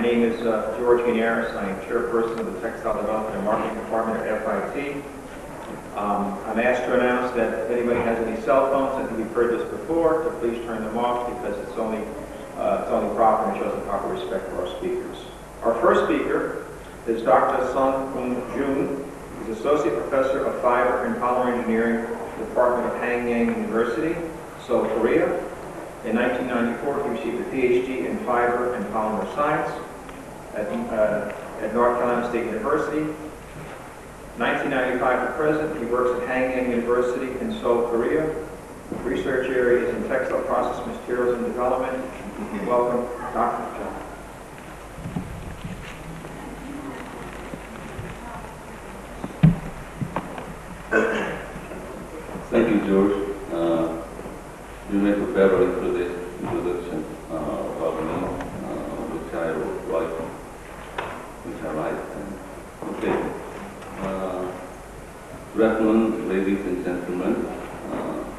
name is George Guinaris. I am chairperson of the Textile Development and Marketing Department at FIT. I'm asked to announce that if anybody has any cell phones, I think you've heard this before, to please turn them off because it's only proper and shows the proper respect for our speakers. Our first speaker is Dr. Hoon. He's Associate Professor of Fibre and Polymer Engineering, Department of Hanyang University, Seoul, Korea. In 1994, he received a PhD in Fibre and Polymer Science at North Carolina State University. 1995 to present, he works at Hanyang University in Seoul, Korea. Research area is in textile process materials and development. Welcome, Dr. John. Thank you, George. You make a better introduction about me, which I write. Okay. Good afternoon, ladies and gentlemen.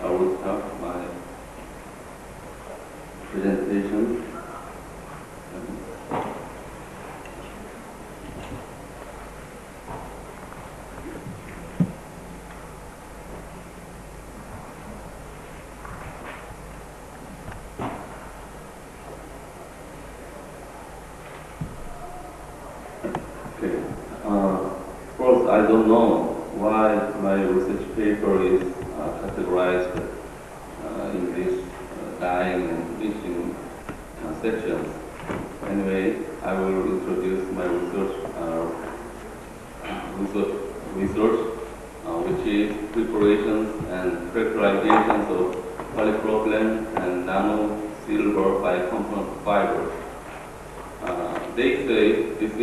I will start my presentation. First, I don't know why my research paper is categorized in this dyeing and bleaching sections. Anyway, I will introduce my research, which is preparations and characterizations of polypropylene and nano silver bicomponent fibers. They say this is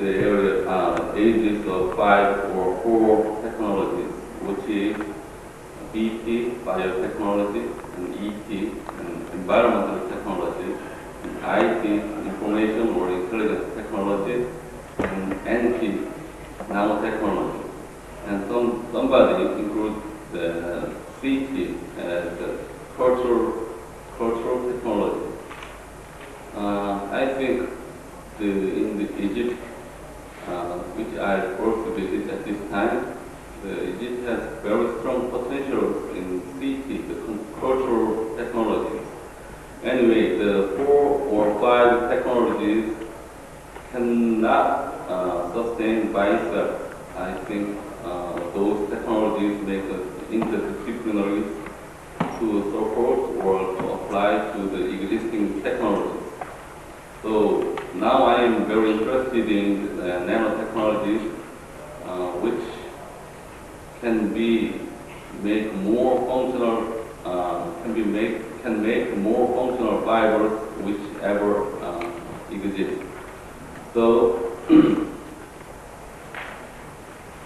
the area, ages of 5 or 4 technologies, which is BT, biotechnology, and ET, and environmental technology, and IT, information or intelligence technology, and NT, nanotechnology. And somebody includes the CT as the cultural technology. I think in Egypt, which I first visited at this time, Egypt has very strong potential in CT, the cultural technologies. Anyway, the 4 or 5 technologies cannot sustain by itself. I think those technologies make us interdisciplinary to support or to apply to the existing technologies. So now I am very interested in nanotechnologies, which can make more functional, can make more functional fibers whichever exist. So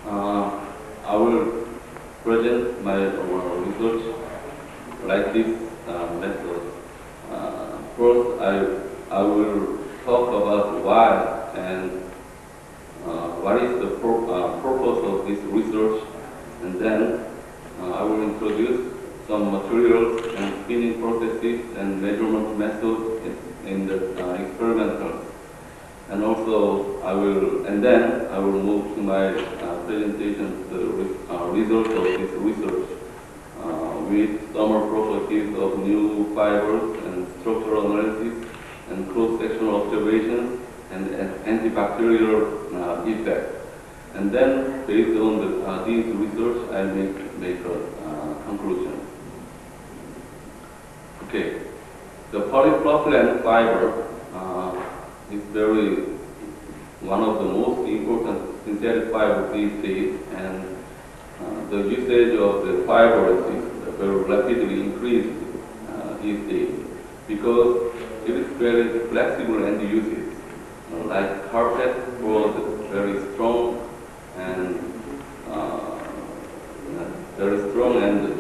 I will present my research like this method. First, I will talk about why and what is the purpose of this research, and then I will introduce some materials and spinning processes and measurement methods in the experimentals. And also then I will move to my presentation, the results of this research with summary properties of new fibers and structural analysis and cross-sectional observations and antibacterial effect. And then, based on these research, I make a conclusion. Okay, the polypropylene fiber is one of the most important synthetic fibers these days, and the usage of the fibers is very rapidly increased these days because it is very flexible and uses. Like carpet was very strong and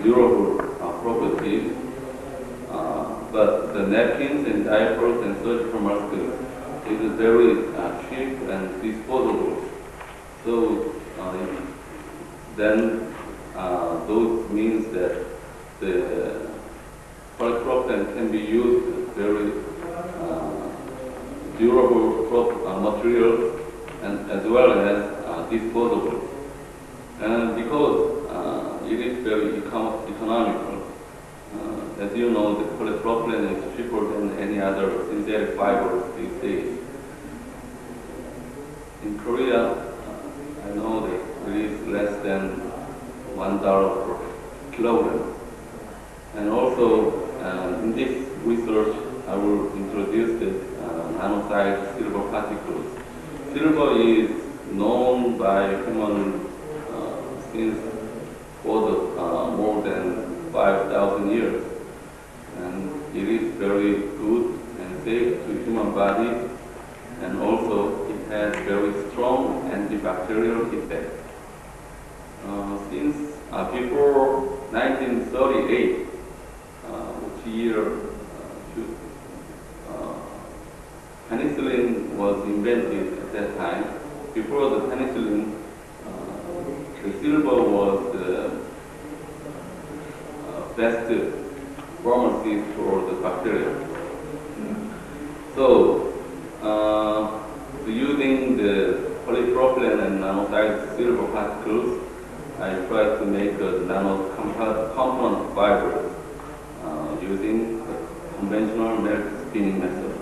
durable properties, but the napkins and diapers and surgical masks is very cheap and disposable. So then those means that the polypropylene can be used very durable materials and as well as disposable. And because it is very economical, as you know, the polypropylene is cheaper than any other synthetic fibers these days. In Korea, I know that it is less than $1 per kilogram. And also, in this research, I will introduce the nano-sized silver particles. Silver is known by humans since for more than 5,000 years. And it is very good and safe to human body, and also it has very strong antibacterial effect. Since before 1938, which year penicillin was invented at that time. Before the penicillin, the silver was the best pharmacy for the bacteria. So, using the polypropylene and nano-sized silver particles, I tried to make a nano-component fibers using the conventional melt spinning method.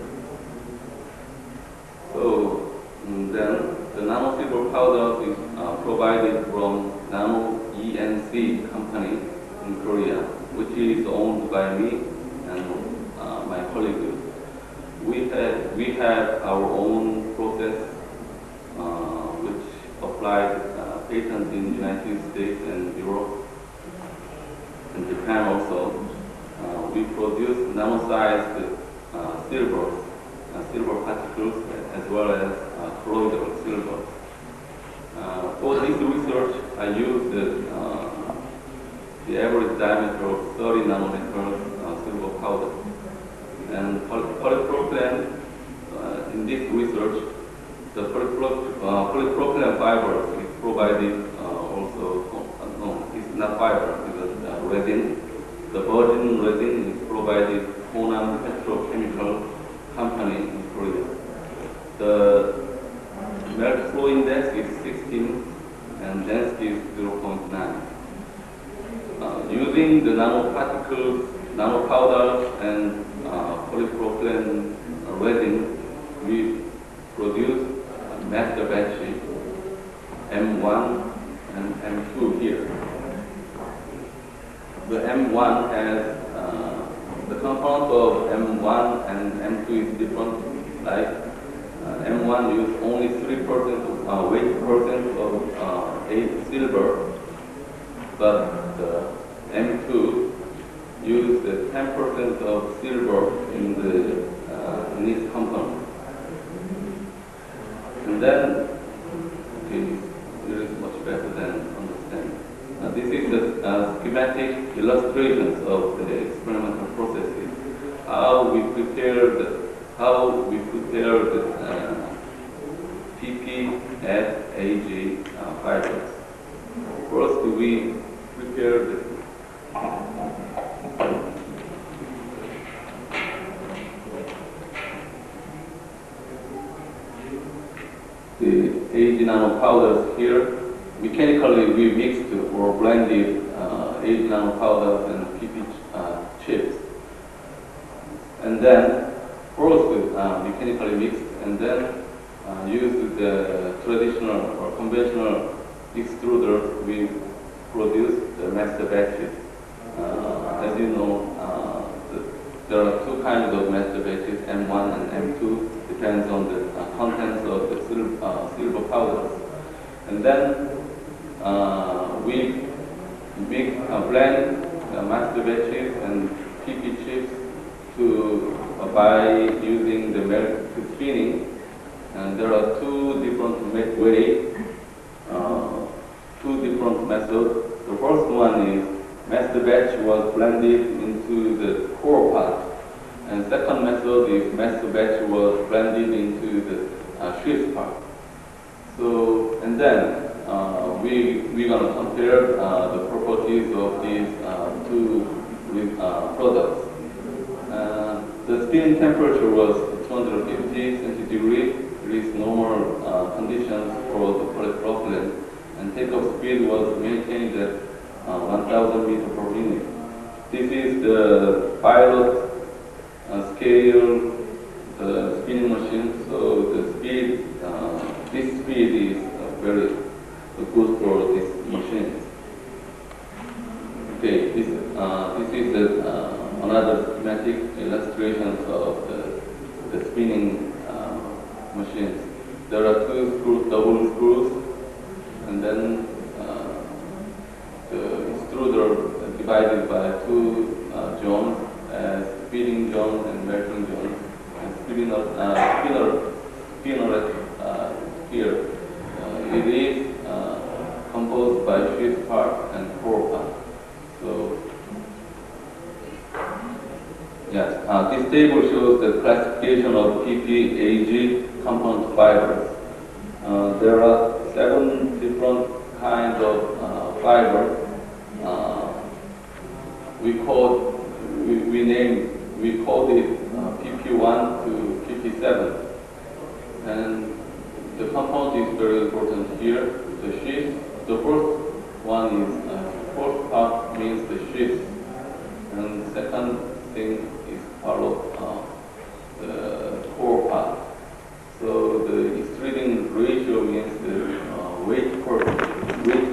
So then the nano silver powder is provided from NanoEnc company in Korea, which is owned by me and my colleagues. We have our own process which applied patents in the United States and Europe and Japan also. We produce nano-sized silver particles as well as colloidal silver. For this research, I used the average diameter of 30 nanometers silver powder. And polypropylene, in this research, the polypropylene fiber is provided also, no, it's not fiber, it's resin. The virgin resin is provided Hoon petrochemical company in Korea. The melt flow index is 16 and density is 0.9. Using the nanoparticles, nanopowders, and polypropylene resin, we produce a master batch M1 and M2 here. The M1 has the component of M1 and M2 is different. Like M1 use only 3% of weight percent of silver, but the M2 use the 10% of silver in its component. And then, okay, it is much better than understand. This is the schematic illustrations of the experimental processes. How we prepare the PPFAG fibers. First, we prepare the AG nanopowders here. Mechanically, we mixed or blended AG nanopowders and PP chips. And then, first mechanically mixed, and then used the traditional or conventional extruder. We produce the master batches. As you know, there are two kinds of master batches, M1 and M2, depends on the contents of the silver powders. And then we blend master batches and PP chips by using the melt spinning. And there are two different methods. The first one is master batch was blended into the core part, and second method is master batch was blended into the sheath part. So, and then we're going to compare the properties of these two products. The spin temperature was 250 centigrade. It is normal conditions for the polypropylene, and takeoff speed was maintained at 1,000 meters per minute. This is the pilot scale, the spinning machine. So the speed, this speed is very good for this machine. Okay, this is another schematic illustration of the spinning machines. There are two screws, double screws, and then the extruder divided by two zones as feeding zone and melting zone, and spinner here. It is composed by sheath part and core part. So, yes, this table shows the classification of PPAG compound fibers. There are 7 different kinds of fiber. We called it PP1 to PP7, and the compound is very important here. The sheath, the first one is first part means the sheath, and the second thing is part of the core part. So the extruding ratio means the weight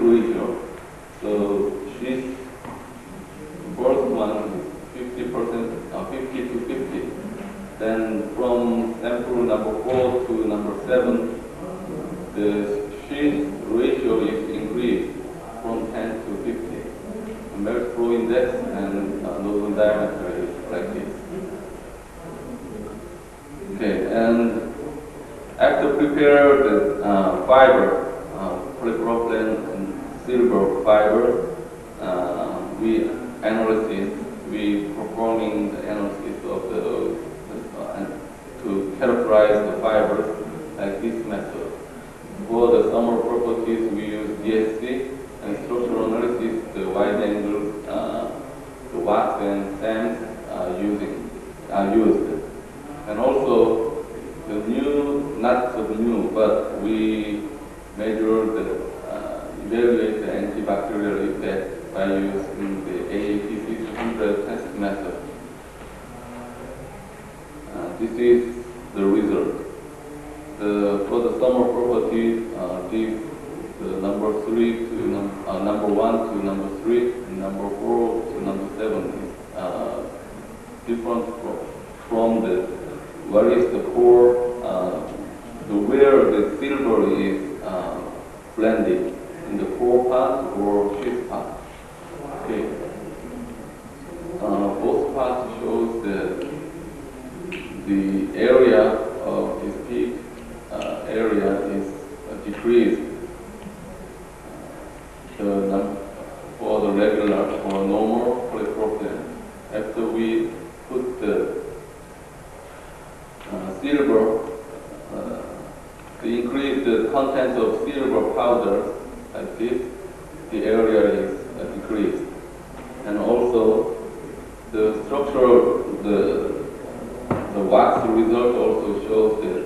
ratio. So sheath, first one is 50%, 50 to 50. Then from sample number 4 to number 7, the sheath ratio is increased from 10 to 50. The melt flow index and nozzle diameter is like this. Okay, and after prepare the fiber, polypropylene and silver fiber, we performing the analysis of the to characterize the fibers like this method. For the summary properties, we use DSC, and structural analysis, the wide angle, the WAXS and SEM are used. And also, the new, not so new, but we measure evaluate the antibacterial effect by using the AAPC 600 test method. This is the result. For the summary properties, the number 3 to number 1 to number 3, and number 4 to number 7 is different from the what is the core, where the silver is blended in the core part or sheath part. Okay. Both parts shows the area of this peak area is decreased. For the regular or normal polypropylene, after we put the silver, to increase the content of silver powders like this, the area is decreased. And also the structure, the wax result also shows that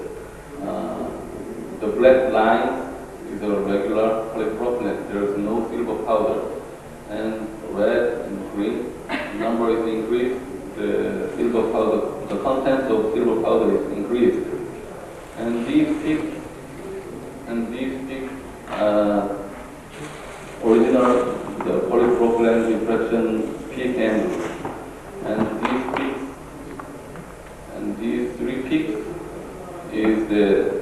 the black lines is a regular polypropylene. There is no silver powder. And red and green, the number is increased, the silver powder, the content of silver powder is increased. And these peaks, original the polypropylene diffraction peak angles. And these 3 peaks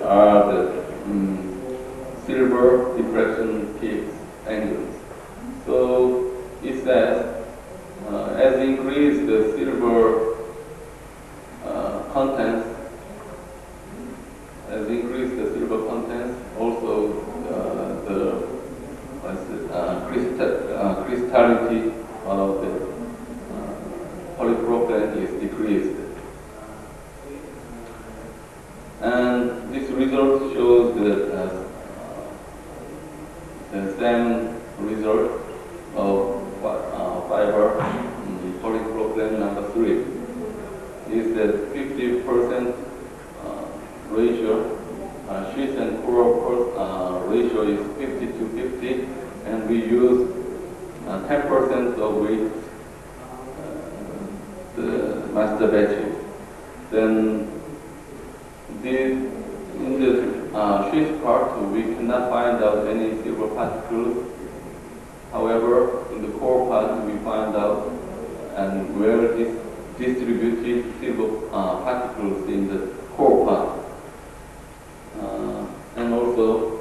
are the silver diffraction peaks angles. So it says, as increase the silver contents, also the crystality of the polypropylene is decreased. And this result shows that the same result of fiber polypropylene number 3 is that 50% ratio. Sheath and core ratio is 50 to 50, and we use 10% of weight the master batches. Then in the sheath part, we cannot find out any silver particles. However, in the core part, we find out and where this distributed silver particles in the core part. And also,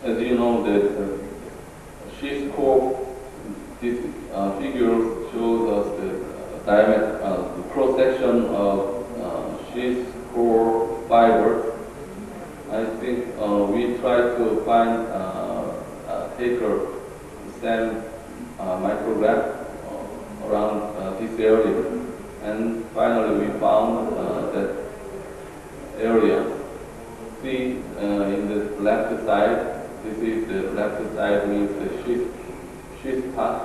as you know, that sheath core, this figure shows us the diameter, the cross section of sheath core fibers. I think we try to find take a SEM micrograph around this area, and finally we found that area. See in the left side, this is the left side means the sheath part.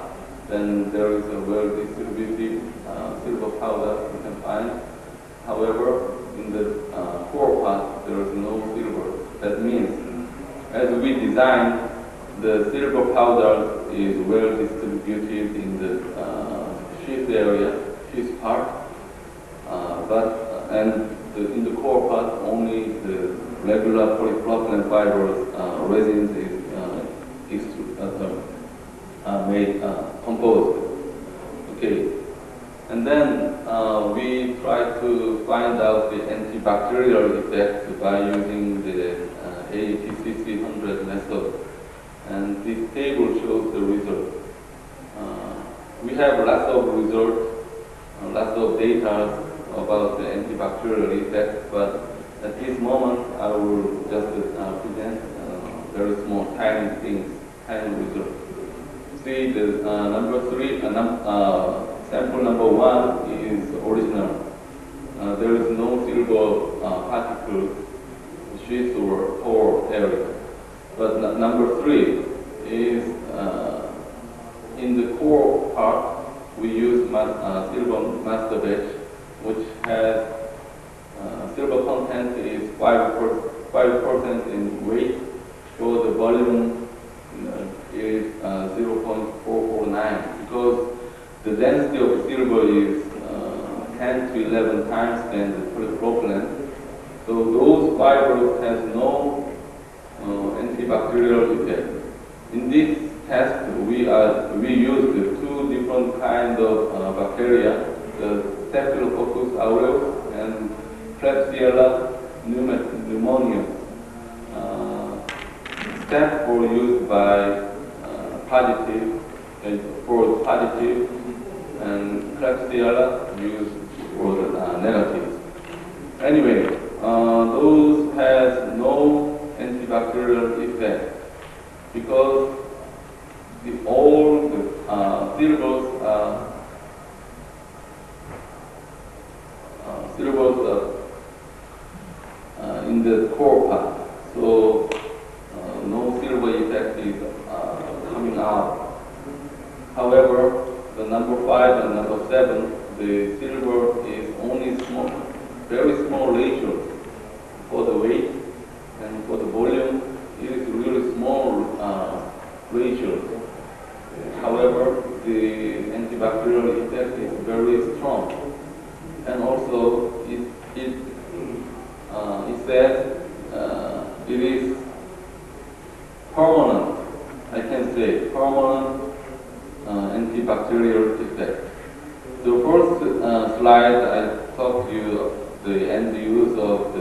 Then there is a well-distributed silver powder you can find. However, in the core part, there is no silver. That means, as we design, the silver powder is well distributed in the sheath area, sheath part, in the core part, only the regular polypropylene fibers resins is made composed. Okay, and then we try to find out the antibacterial effect by using the AETCC 100 method, and this table shows the result. We have lots of results, lots of data about the antibacterial effect, but at this moment I will just present very small, tiny things, tiny results. See the number 3, sample number 1 is original. There is no silver particle, sheath or core area. But number 3 is in the core part, we use silver master batch, which has silver content is 5% in weight, so the volume is 0.449, because the density of silver is 10 to 11 times than the polypropylene. So those fibers has no antibacterial effect. In this test, we used two different kinds of bacteria, the Staphylococcus aureus and Klebsiella pneumoniae. Staph were used by positive, and Klebsiella used for the negative. Anyway, those has no antibacterial effect because all the silvers in the core part. So no silver effect is coming out. However, the number 5 and number 7, the silver is only small, very small ratios for the weight, and for the volume it is really small ratios. However, the antibacterial effect is very strong, and also it says it is permanent. I can say permanent antibacterial effect. The first slide I talked to you the end use of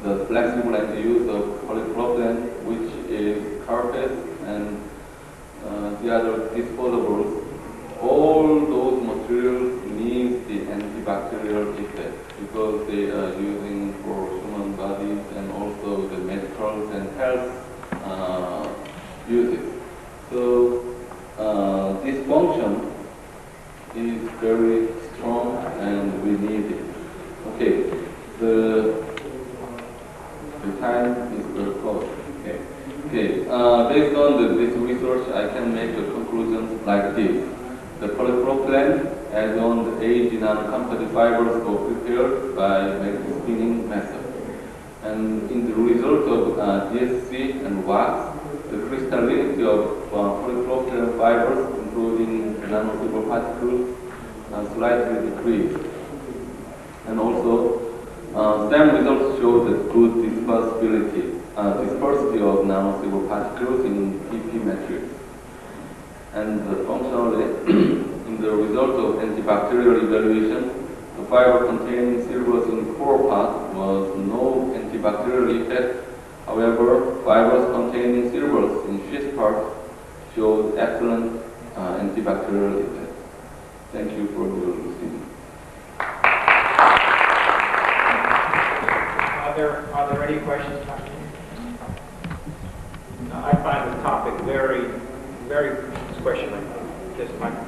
the flexible end use of polypropylene, which is carpet and the other disposables. All those materials need the antibacterial effect because they are using for human bodies and also the medical and health uses. So this function is very strong and we need it. Okay, the time is very close. Okay, based on this research, I can make the conclusions like this. The polypropylene add-on age nanocomposite fibers were prepared by magnetic spinning method. And in the result of DSC and WAXS, the crystallinity of polypropylene fibers, including nanofiber particles, slightly decreased. And also, SEM results show that good dispersability of nanofiber particles in PP matrix. And functionally, in the result of antibacterial evaluation, the fiber containing silvers in core part was no antibacterial effect. However, fibers containing silvers in sheath part showed excellent antibacterial effect. Thank you for your listening. Are there any questions? I find the topic very, very questioning. Yes, Mike.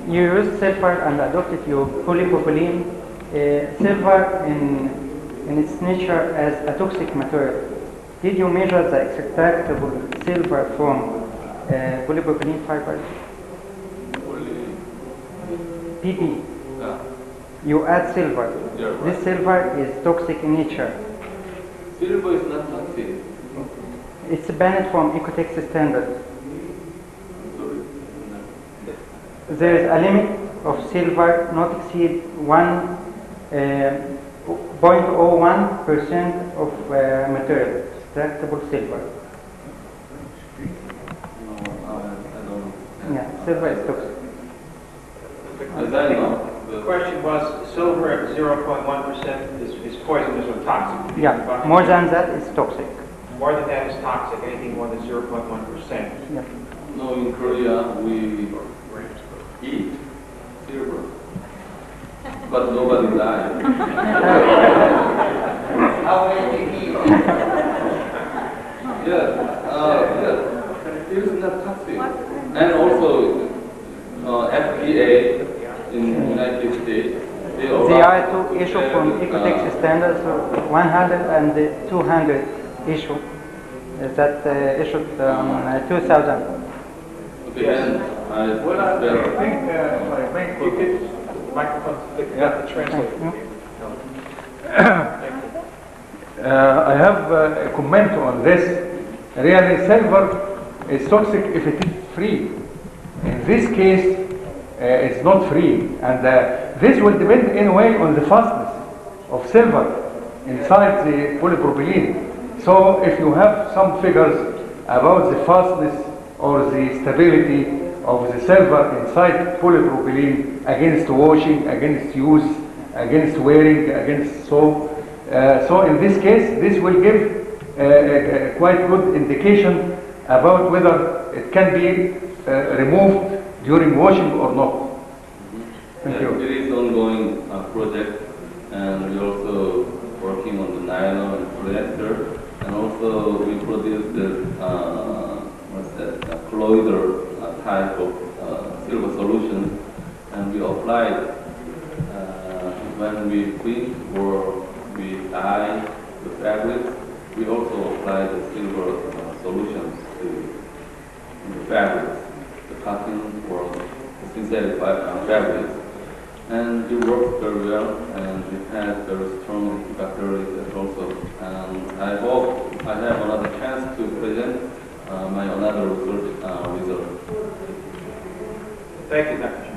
You used silver and adopted your polypropylene. Silver in its nature as a toxic material. Did you measure the extractable silver from polypropylene fibers? PP. Yeah. You add silver. Yeah, right. This silver is toxic in nature. Silver is not toxic. It's banned from Ecotex standards. Sorry. There is a limit of silver not exceed 0.01% of material, extractable silver. No, I don't know. Yeah, silver is toxic. As I know, The question was, silver at 0.1% is poisonous or toxic. Yeah, more than that is toxic. More than that is toxic. Anything more than 0.1%. Yeah. no, in Korea we eat silver, but nobody died. How will you eat? It is not toxic. And also, FDA in the United States, they are to issue from Ecotex standards 100 and 200 issue that issued 2000. Okay, then I Well, I better. think, if I may, You could, microphone, got the translator. I have a comment on this. Really, silver is toxic if it is free. In this case, it's not free, and this will depend in a way on the fastness of silver inside the polypropylene. So if you have some figures about the fastness or the stability of the silver inside polypropylene against washing, against use, against wearing, against soap, so in this case, this will give a quite good indication about whether it can be removed during washing or not. Thank you. It is ongoing project, and we're also working on the nylon and polyester, and also we produce the colloidal type of silver solution, and we applied when we print or we dye the fabrics. We also apply the silver solutions in the fabrics, the cotton or the synthetic fabrics. And it works very well, and it has very strong antibacterial effect also. And I hope I have another chance to present my another research result. Thank you, Dr.